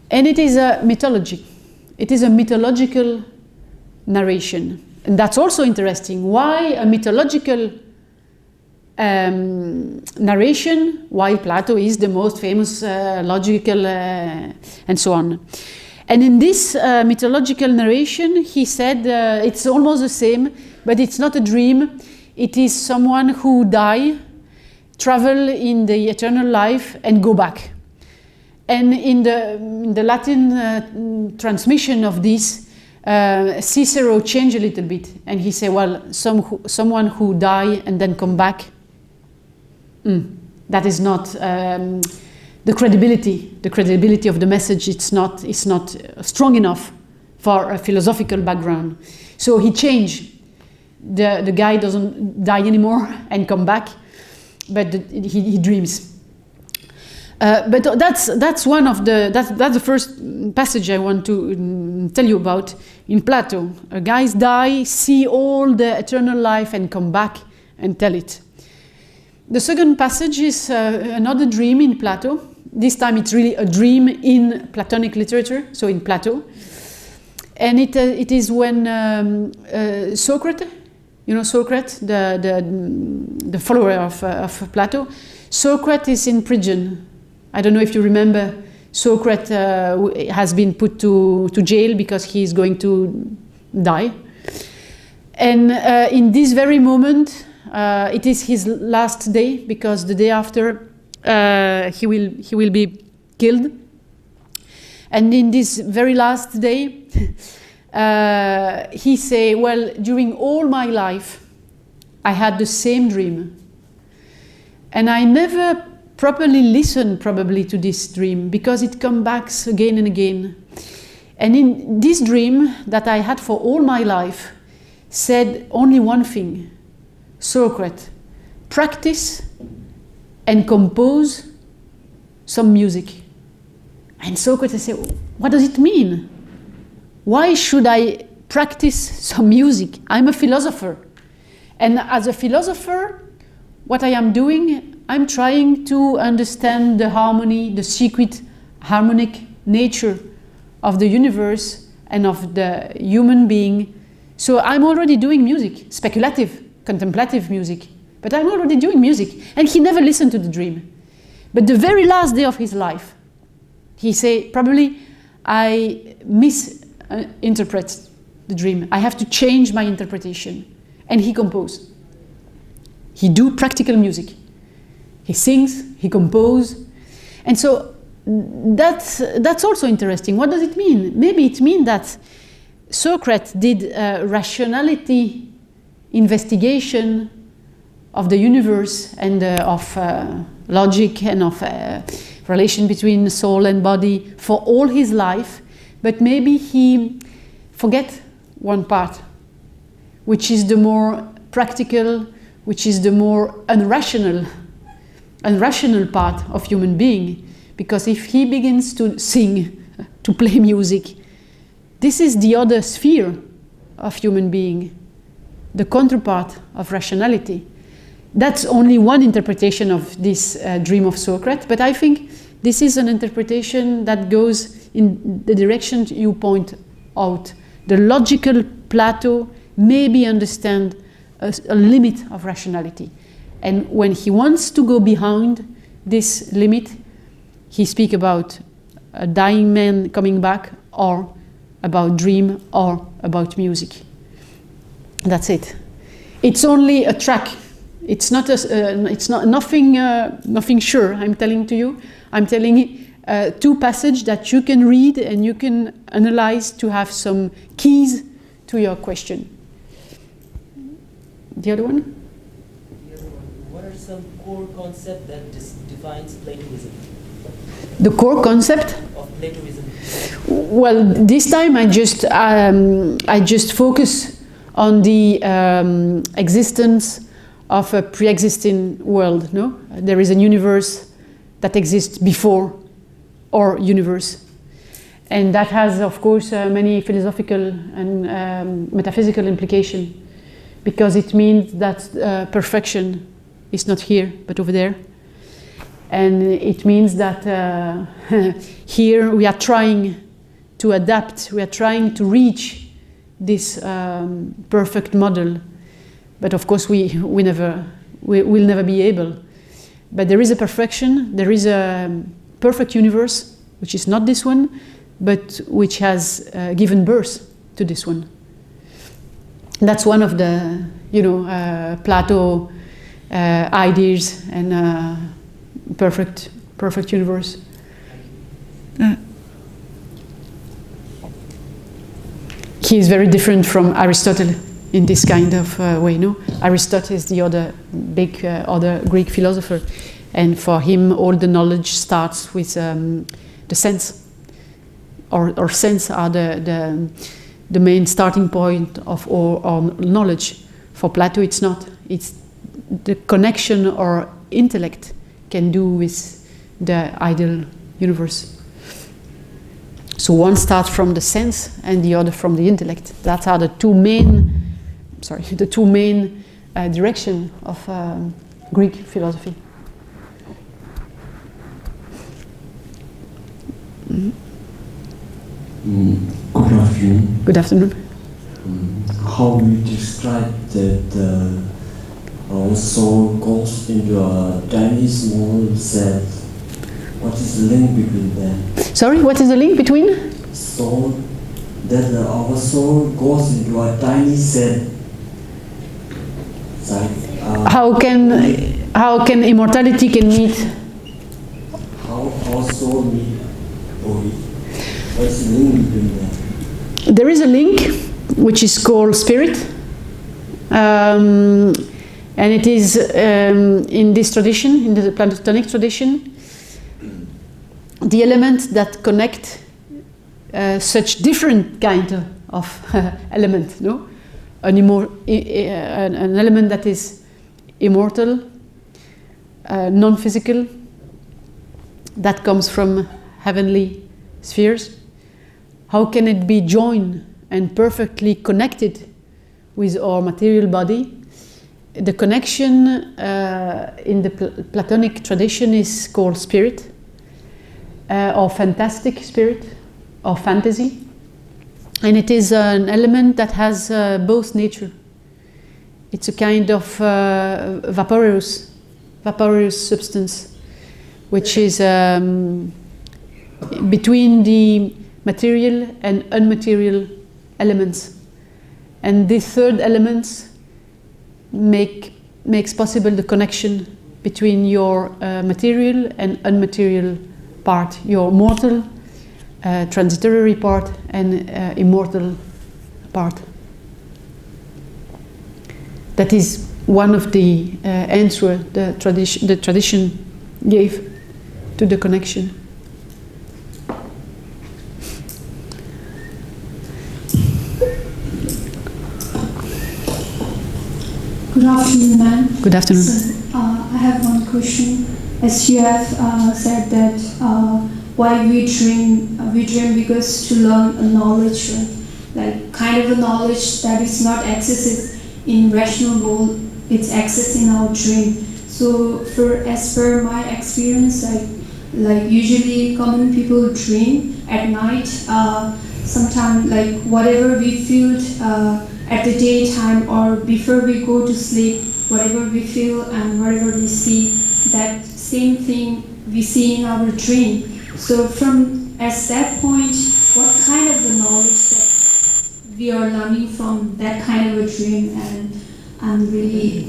And it is a mythology. It is a mythological narration. And that's also interesting. Why a mythological narration, while Plato is the most famous logical and so on. And in this mythological narration, he said it's almost the same, but it's not a dream. It is someone who die, travel in the eternal life, and go back. And in the Latin transmission of this, Cicero changed a little bit, and he said, well, someone who die and then come back, that is not the credibility of the message. It's not strong enough for a philosophical background. So he changed. The guy doesn't die anymore and come back, but he dreams. But that's one of that's the first passage I want to tell you about in Plato. Guys die, see all the eternal life, and come back and tell it. The second passage is another dream in Plato. This time it's really a dream in Platonic literature, so in Plato. And it is when Socrates, Socrates, the follower of Plato, Socrates is in prison. I don't know if you remember, Socrates has been put to jail because he is going to die. And in this very moment, it is his last day, because the day after he will be killed. And in this very last day, he say, well, during all my life, I had the same dream. And I never properly listened probably to this dream, because it comes back again and again. And in this dream that I had for all my life, said only one thing: Socrates, practice and compose some music. And Socrates said, what does it mean? Why should I practice some music? I'm a philosopher. And as a philosopher, what I am doing, I'm trying to understand the harmony, the secret harmonic nature of the universe and of the human being. So I'm already doing music, speculative, contemplative music. But I'm already doing music. And he never listened to the dream. But the very last day of his life, he said, probably I misinterpret the dream. I have to change my interpretation. And he composed. He do practical music. He sings, he composes. And so that's also interesting. What does it mean? Maybe it means that Socrates did rationality investigation of the universe and of logic and of relation between soul and body for all his life, but maybe he forget one part, which is the more practical, which is the more unrational part of human being. Because if he begins to sing, to play music, this is the other sphere of human being, the counterpart of rationality. That's only one interpretation of this dream of Socrates, but I think this is an interpretation that goes in the direction you point out. The logical Plato maybe understand a limit of rationality. And when he wants to go behind this limit, he speaks about a dying man coming back, or about dream, or about music. That's it. It's only a track. It's not nothing sure. I'm telling to you. I'm telling two passages that you can read and you can analyze to have some keys to your question. The other one? What are some core concepts that defines Platonism? The core concept Of Platonism. Well, this time I just focus on the existence of a pre-existing world. No, there is a universe that exists before our universe, and that has, of course, many philosophical and metaphysical implications, because it means that perfection is not here but over there. And it means that here we are trying to adapt, we are trying to reach this perfect model, but of course we'll never be able. But there is a perfection, there is a perfect universe, which is not this one, but which has given birth to this one. That's one of the, Plato ideas and perfect universe. He is very different from Aristotle in this kind of way. No, Aristotle is the other big other Greek philosopher, and for him all the knowledge starts with the sense, or sense are the main starting point of all knowledge. For Plato, it's not. It's the connection or intellect can do with the ideal universe. So one starts from the sense and the other from the intellect. That are the two main direction of Greek philosophy. Good afternoon. Good afternoon. How we describe that our soul goes into a tiny small cell. What is the link between them? Sorry, what is the link between? Soul, that our soul goes into a tiny cell. It's like, How can immortality can meet? How our soul meet body? What's the link between them? There is a link which is called spirit, and it is in this tradition, in the Platonic tradition, the elements that connect such different kind of element. No, an element that is immortal, non-physical, that comes from heavenly spheres. How can it be joined and perfectly connected with our material body? The connection in the Platonic tradition is called spirit, or fantastic spirit, or fantasy. And it is an element that has both nature. It's a kind of vaporous substance, which is between the material and unmaterial elements. And this third element makes possible the connection between your material and unmaterial part, your mortal, transitory part, and immortal part. That is one of the answers the tradition gave to the connection. Good afternoon, ma'am. Good afternoon. So, I have one question. As you have said that why we dream because to learn a knowledge, right? like kind of a knowledge that is not accessed in rational world, it's accessed in our dream. So as per my experience, like usually common people dream at night. Sometimes like whatever we feel at the daytime or before we go to sleep, whatever we feel and whatever we see, that same thing we see in our dream. So as that point, what kind of the knowledge that we are learning from that kind of a dream? And I'm really,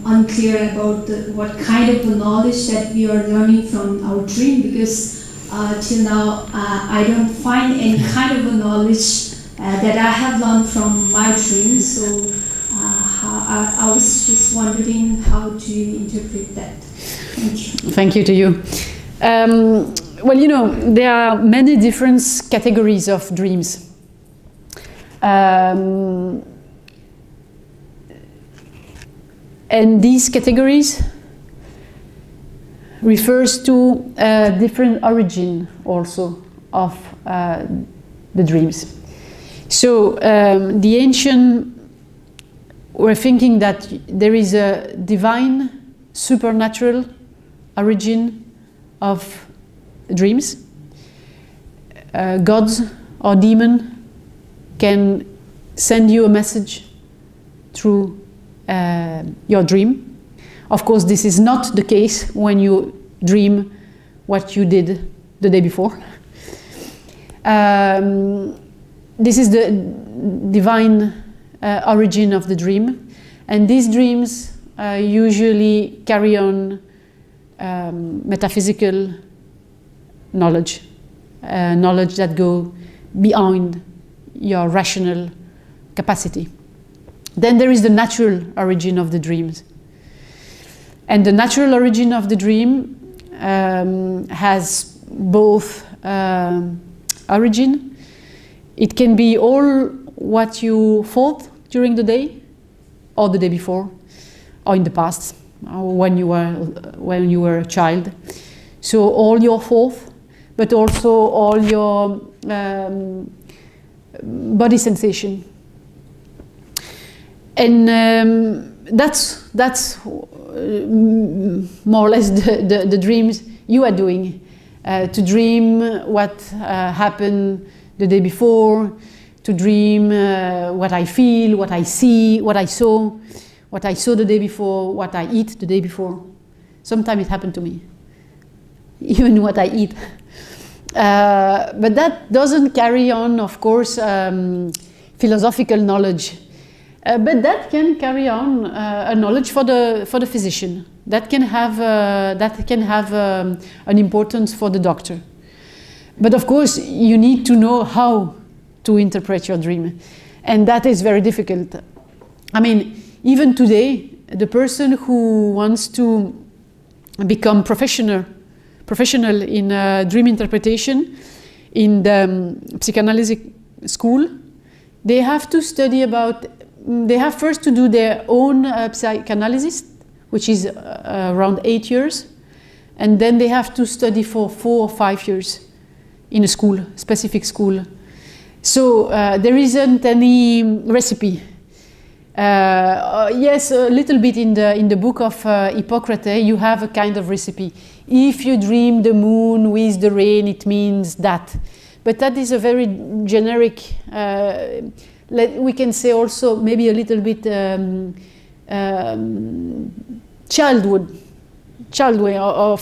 unclear about what kind of the knowledge that we are learning from our dream, because till now I don't find any kind of a knowledge that I have learned from my dream. So I was just wondering how to interpret that. Thank you. Thank you to you. Well, there are many different categories of dreams. And these categories refers to a different origin also of the dreams. So the ancient were thinking that there is a divine, supernatural origin of dreams. Gods or demon can send you a message through your dream. Of course, this is not the case when you dream what you did the day before. This is the divine origin of the dream, and these dreams usually carry on metaphysical knowledge, knowledge that go beyond your rational capacity. Then there is the natural origin of the dreams. And the natural origin of the dream has both origin. It can be all what you thought during the day, or the day before, or in the past, or when you were a child. So all your thoughts, but also all your body sensation. And that's more or less the dreams you are doing. To dream what happened the day before, to dream what I feel, what I see, what I saw the day before, what I eat the day before. Sometimes it happened to me, even what I eat. But that doesn't carry on, of course, philosophical knowledge. But that can carry on a knowledge for the physician. That can have an importance for the doctor. But of course, you need to know how to interpret your dream, and that is very difficult. I mean, even today, the person who wants to become professional in dream interpretation in the psychoanalysis school, they have to study about. They have first to do their own psychoanalysis, which is around 8 years, and then they have to study for 4 or 5 years in a school, specific school. So there isn't any recipe. Yes, a little bit in the book of Hippocrates, you have a kind of recipe. If you dream the moon with the rain, it means that. But that is a very generic. We can say also maybe a little bit child way of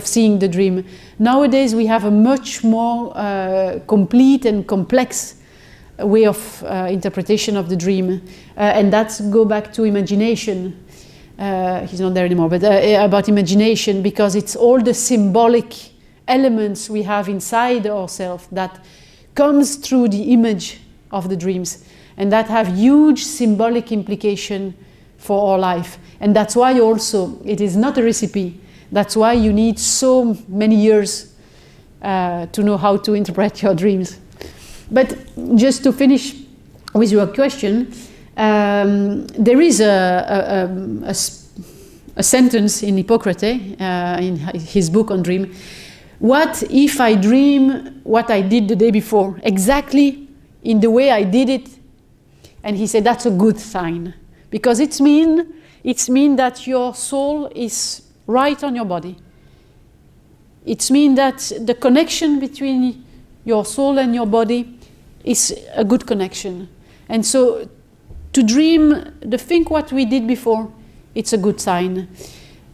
seeing the dream. Nowadays we have a much more complete and complex way of interpretation of the dream, and that's go back to imagination. He's not there anymore, but about imagination, because it's all the symbolic elements we have inside ourselves that comes through the image of the dreams, and that have huge symbolic implication for our life. And that's why also it is not a recipe. That's why you need so many years to know how to interpret your dreams. But just to finish with your question, there is a sentence in Hippocrates, in his book on dream. What if I dream what I did the day before? Exactly in the way I did it. And he said that's a good sign, because it's mean that your soul is right on your body. It's mean that the connection between your soul and your body is a good connection. And so to dream, to think what we did before, it's a good sign.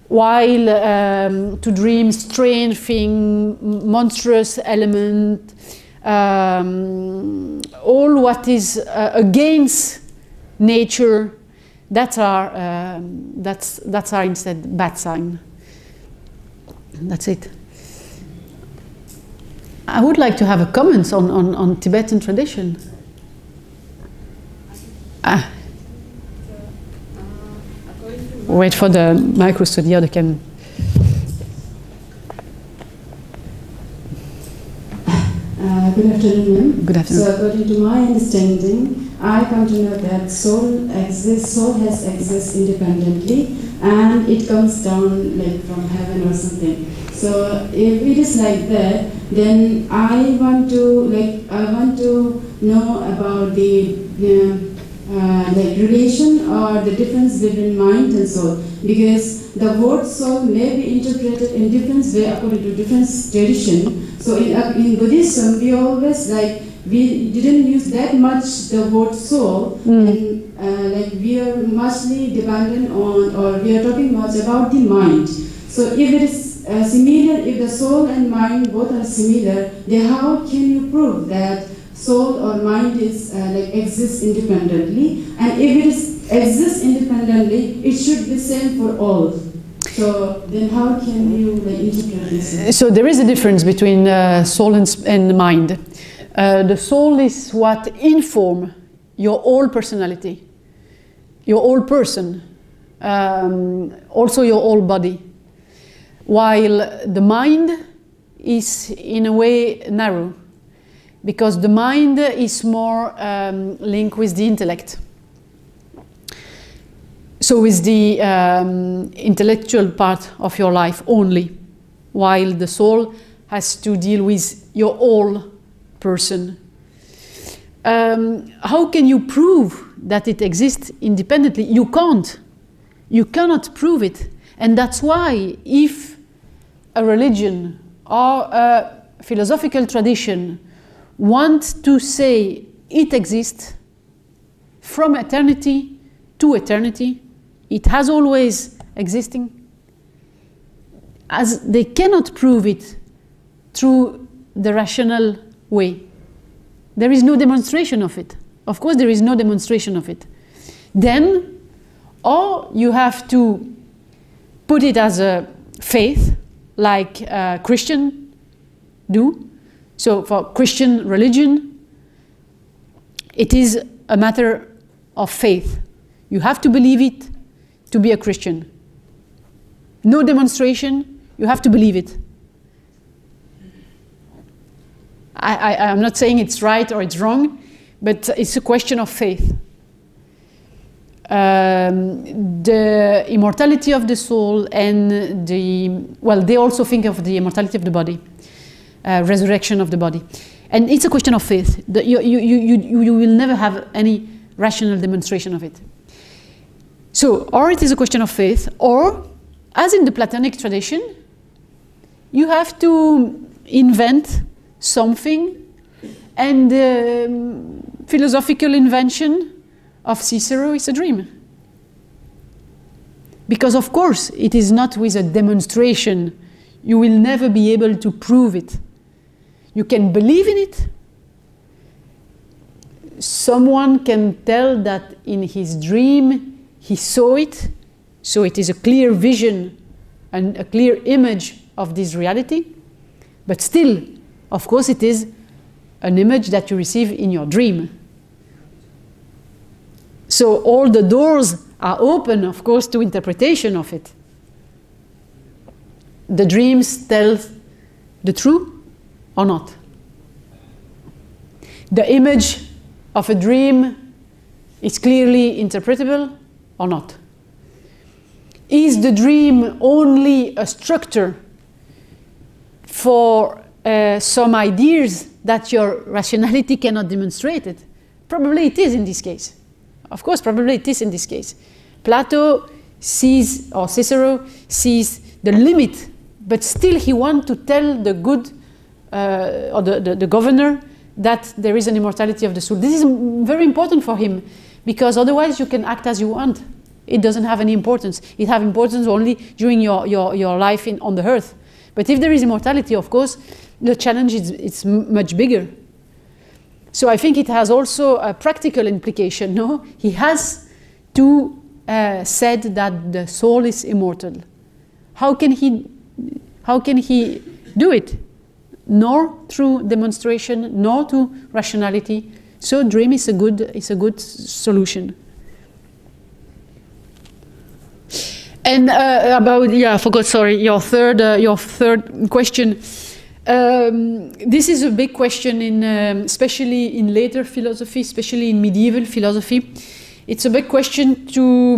While to dream strange thing, monstrous element, all what is against nature, that's our instead bad sign. That's it. I would like to have a comment on Tibetan tradition. Wait for the micro so the other can. Good afternoon, ma'am. Good afternoon. So, according to my understanding, I come to know that soul has exists independently, and it comes down like from heaven or something. So, if it is like that, then I want to know about the like relation or the difference between mind and soul, because the word soul may be interpreted in different way according to different tradition. So in Buddhism, we always we didn't use that much the word soul, and we are mostly dependent on, or we are talking much about the mind. So if it is similar, if the soul and mind both are similar, then how can you prove that soul or mind is exists independently? And if it exists independently, it should be same for all. So then how can you interpret this? So there is a difference between soul and mind. The soul is what informs your whole personality, your whole person, also your whole body. While the mind is in a way narrow, because the mind is more linked with the intellect. So with the intellectual part of your life only, while the soul has to deal with your whole person. How can you prove that it exists independently? You can't. You cannot prove it. And that's why if a religion or a philosophical tradition wants to say it exists from eternity to eternity, it has always existing, as they cannot prove it through the rational way. There is no demonstration of it. Of course, there is no demonstration of it. Then, or you have to put it as a faith, like Christian do. So for Christian religion, it is a matter of faith. You have to believe it to be a Christian. No demonstration, you have to believe it. I'm not saying it's right or it's wrong, but it's a question of faith. The immortality of the soul and they also think of the immortality of the body, resurrection of the body. And it's a question of faith. You will never have any rational demonstration of it. So, or it is a question of faith, or, as in the Platonic tradition, you have to invent something, and the philosophical invention of Cicero is a dream. Because, of course, it is not with a demonstration. You will never be able to prove it. You can believe in it. Someone can tell that in his dream he saw it, so it is a clear vision and a clear image of this reality. But still, of course, it is an image that you receive in your dream. So all the doors are open, of course, to interpretation of it. The dreams tell the truth or not. The image of a dream is clearly interpretable or not. Is the dream only a structure for some ideas that your rationality cannot demonstrate it. Probably it is in this case. Of course, probably it is in this case. Plato sees, or Cicero sees the limit, but still he wants to tell the good, or the governor, that there is an immortality of the soul. This is very important for him, because otherwise you can act as you want. It doesn't have any importance. It has importance only during your life on the earth. But if there is immortality, of course, the challenge is much bigger. So I think it has also a practical implication, no? He has to said that the soul is immortal. How can he do it? Nor through demonstration, nor through rationality. So dream is a good solution. And I forgot. Sorry, your third question. This is a big question especially in later philosophy, especially in medieval philosophy. It's a big question to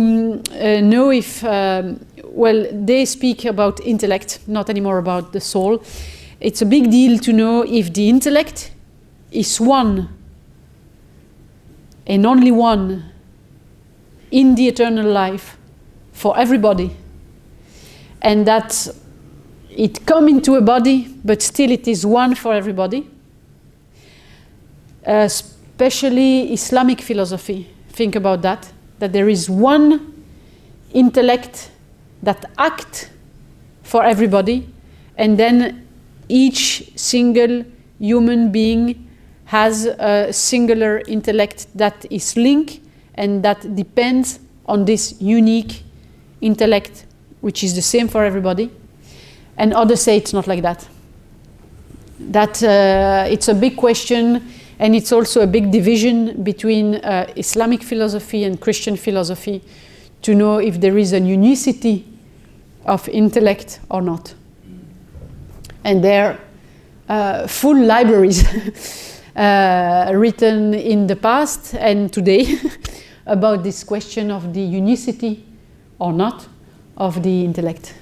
know if, they speak about intellect, not anymore about the soul. It's a big deal to know if the intellect is one and only one in the eternal life for everybody, and that it comes into a body, but still it is one for everybody. Especially Islamic philosophy. Think about that there is one intellect that acts for everybody, and then each single human being has a singular intellect that is linked and that depends on this unique intellect, which is the same for everybody. And others say it's not like that. That it's a big question, and it's also a big division between Islamic philosophy and Christian philosophy to know if there is a unicity of intellect or not. And there are full libraries written in the past and today about this question of the unicity or not of the intellect.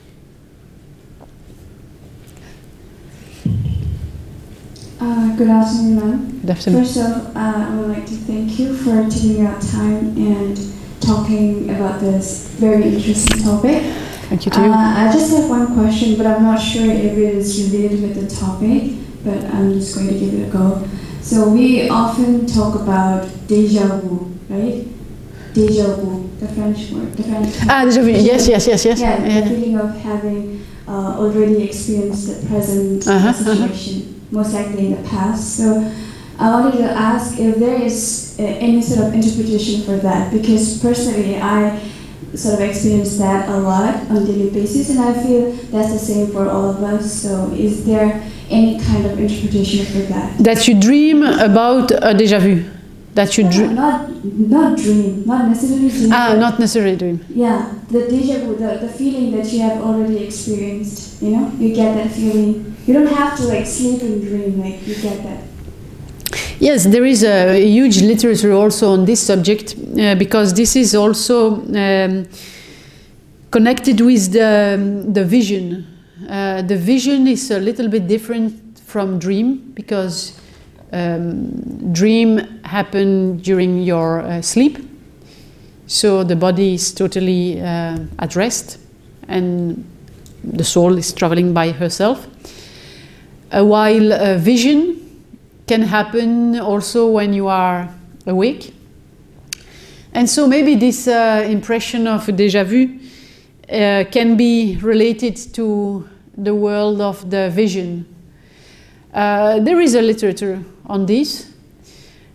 Good afternoon, ma'am. Good afternoon. First off, I would like to thank you for taking out time and talking about this very interesting topic. Thank you to you. I just have one question, but I'm not sure if it is related with the topic, but I'm just going to give it a go. So we often talk about déjà vu, right? Déjà vu, the French word. Déjà vu, yes. Yeah, the feeling of having already experienced the present situation. Most likely in the past. So I wanted to ask if there is any sort of interpretation for that, because personally I sort of experience that a lot on a daily basis, and I feel that's the same for all of us. So is there any kind of interpretation for that? That you dream about a déjà vu. That you dream. Not dream, not necessarily dream. Not necessarily dream. Yeah, the déjà vu, the feeling that you have already experienced. You know, you get that feeling. You don't have to sleep and dream, you get that. Yes, there is a huge literature also on this subject because this is also connected with the vision. The vision is a little bit different from dream because dream happen during your sleep, so the body is totally at rest and the soul is traveling by herself. While vision can happen also when you are awake. And so maybe this impression of déjà vu can be related to the world of the vision. There is a literature on this.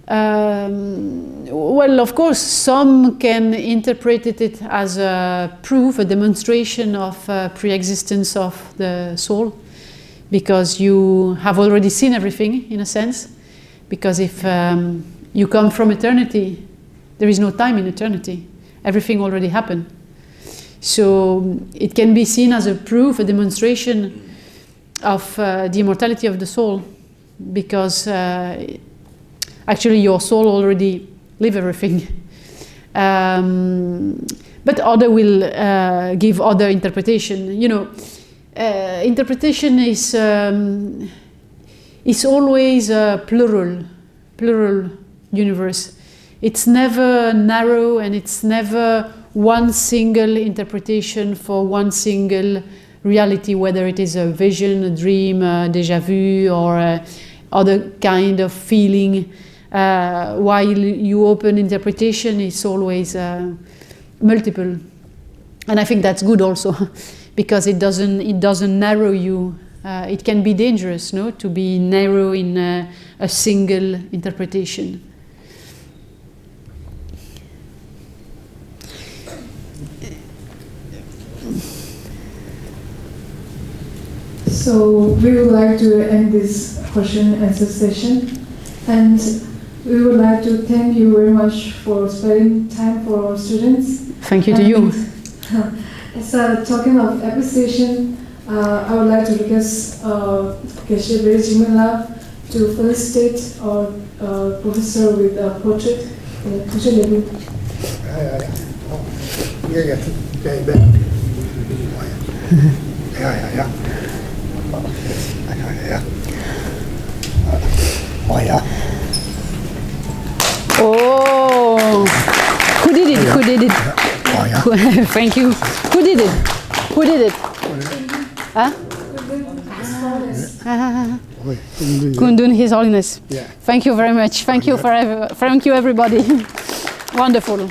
Well, of course, some can interpret it as a proof, a demonstration of pre-existence of the soul, because you have already seen everything, in a sense. Because if you come from eternity, there is no time in eternity. Everything already happened. So it can be seen as a proof, a demonstration of the immortality of the soul, because actually your soul already live everything. But other will give other interpretation. You know, interpretation is it's always a plural universe. It's never narrow, and it's never one single interpretation for one single reality, whether it is a vision, a dream, a déjà vu, or other kind of feeling. While you open interpretation, it's always multiple, and I think that's good also, because it doesn't narrow you. It can be dangerous, no, to be narrow in a single interpretation. So we would like to end this question and answer session, and we would like to thank you very much for spending time for our students. Thank you to you. So talking of appreciation, I would like to request Geshe Berejimela to felicitate our professor with a portrait. Oh, who did it? Who did it? Thank you. Who did it? Who did it? Huh? Kundun, His Holiness. Yeah. Thank you very much. Thank you thank you, everybody. Wonderful.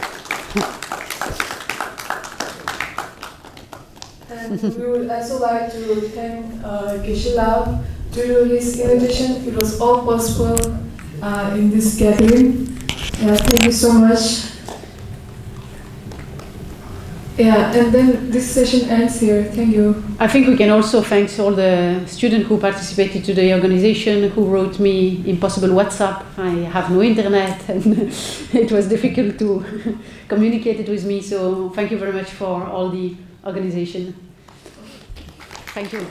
And we would also like to thank Geshe Lao. Due to his invitation, it was all possible in this gathering. Thank you so much. Yeah, and then this session ends here. Thank you. I think we can also thank all the students who participated to the organization, who wrote me impossible WhatsApp. I have no internet, and it was difficult to communicate it with me. So thank you very much for all the organization. Thank you.